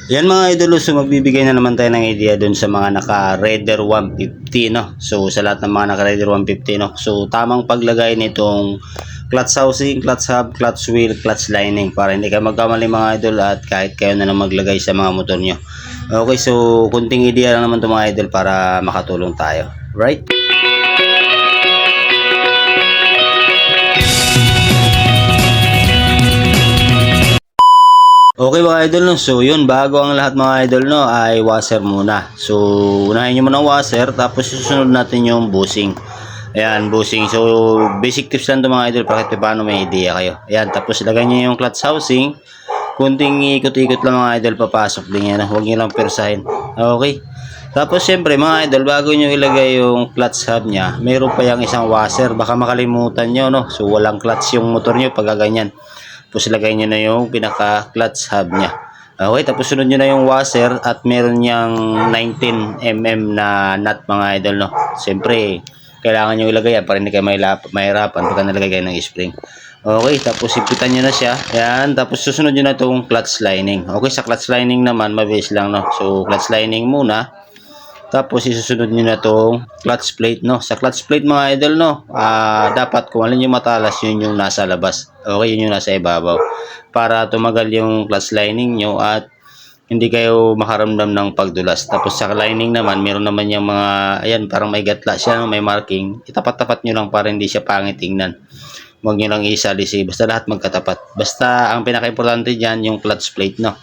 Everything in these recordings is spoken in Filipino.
Yan mga idol, so magbibigay na naman tayo ng idea dun sa mga naka-Raider 150, no? So sa lahat ng mga naka-Raider 150, no? So tamang paglagay nitong clutch housing, clutch hub, clutch wheel, clutch lining para hindi kayo magkamali mga idol at kahit kayo na lang maglagay sa mga motor nyo. Okay, so kunting idea lang naman ito mga idol para makatulong tayo. Right? Okay mga idol, no? So yun, bago ang lahat mga idol, no, ay washer muna. So unahin nyo muna ang washer, tapos susunod natin yung bushing. Ayan, bushing. So basic tips lang ito mga idol para kahit paano may idea kayo. Ayan, tapos ilagay nyo yung clutch housing. Kunting ikot-ikot lang mga idol, papasok din yan. Huwag nyo lang persahin. Okay. Tapos syempre mga idol, bago nyo ilagay yung clutch hub nya, mayroon pa yung isang washer. Baka makalimutan nyo, no? So walang clutch yung motor nyo pag ganyan. Tapos ilagay nyo na yung pinaka clutch hub nya. Okay, tapos sunod nyo na yung washer at meron niyang 19mm na nut mga idol, no? Siyempre, kailangan nyo ilagay yan para hindi kayo mahirapan pagka nalagay kayo ng spring. Okay, tapos ipitan nyo na siya. Yan, tapos susunod nyo na itong clutch lining. Okay, sa clutch lining naman, mabilis lang, no? So, clutch lining muna. Tapos isusunod niyo na tong clutch plate, no. Sa clutch plate mga idol, no, dapat kung alin yung matalas, yun yung nasa labas. Okay, yun yung nasa ibabaw. Para tumagal yung clutch lining nyo at hindi kayo makaramdam ng pagdulas. Tapos sa lining naman, meron naman yung mga, ayan, parang may gatla siya, may marking. Itapat-tapat nyo lang para hindi siya pangit tingnan. Huwag nyo lang isalisi. Basta lahat magkatapat. Basta ang pinaka-importante dyan, yung clutch plate, no.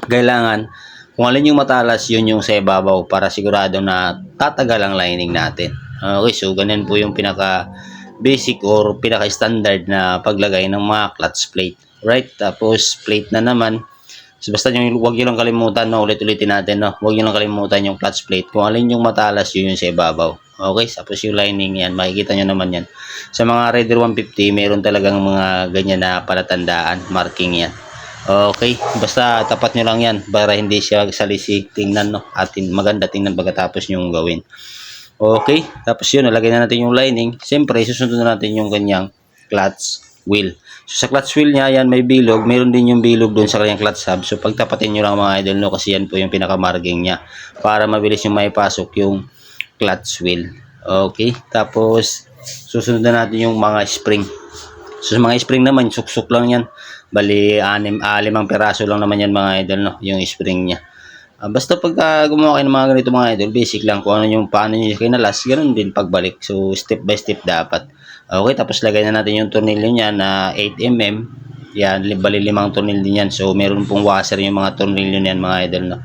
Kailangan kung alin yung matalas, yun yung sa ibabaw para sigurado na tatagal ang lining natin. Okay, so ganyan po yung pinaka basic or pinaka standard na paglagay ng mga clutch plate. Right? Tapos plate na naman. So basta yung wag niyo lang kalimutan, no, ulit-ulitin natin, no. Wag niyo lang kalimutan yung clutch plate. Kung alin yung matalas, yun yung sa ibabaw. Okay? Tapos yung lining yan, makikita niyo naman yan. Sa mga Raider 150, meron talagang mga ganyan na palatandaan, marking yan. Okay, basta tapat nyo lang yan para hindi siya salisi tingnan, no, at maganda tingnan pagkatapos nyo gawin. Okay, tapos yun, nalagay na natin yung lining. Siyempre, susunod na natin yung kanyang clutch wheel. So sa clutch wheel niya, yan may bilog. Meron din yung bilog doon sa kanyang clutch hub. So pagtapatin nyo lang mga idol, no, kasi yan po yung pinaka-marking niya para mabilis yung maipasok yung clutch wheel. Okay, tapos susunod na natin yung mga spring. So sa mga spring naman, suksok lang yan. Bali, 5 peraso lang naman yan mga idol, no, yung spring niya. Basta pagka gumawa kayo ng mga ganito mga idol, basic lang kung ano yung paano nyo kinalas, ganun din pagbalik. So step by step dapat. Okay, tapos lagay na natin yung tornilyo niya na 8mm. Yan, bali 5 tornilyo din yan. So meron pong washer yung mga tornilyo niyan mga idol, no.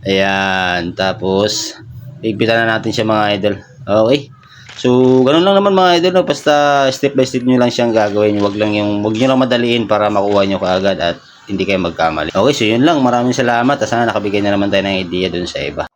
Ayan, tapos ipitan na natin siya mga idol. Okay. So, ganun lang naman mga idol, no? Basta step by step nyo lang siyang gagawin. Wag nyo lang madaliin para makuha nyo kaagad at hindi kayo magkamali. Okay, so yun lang. Maraming salamat. Sana nakabigay na naman tayo ng idea dun sa iba.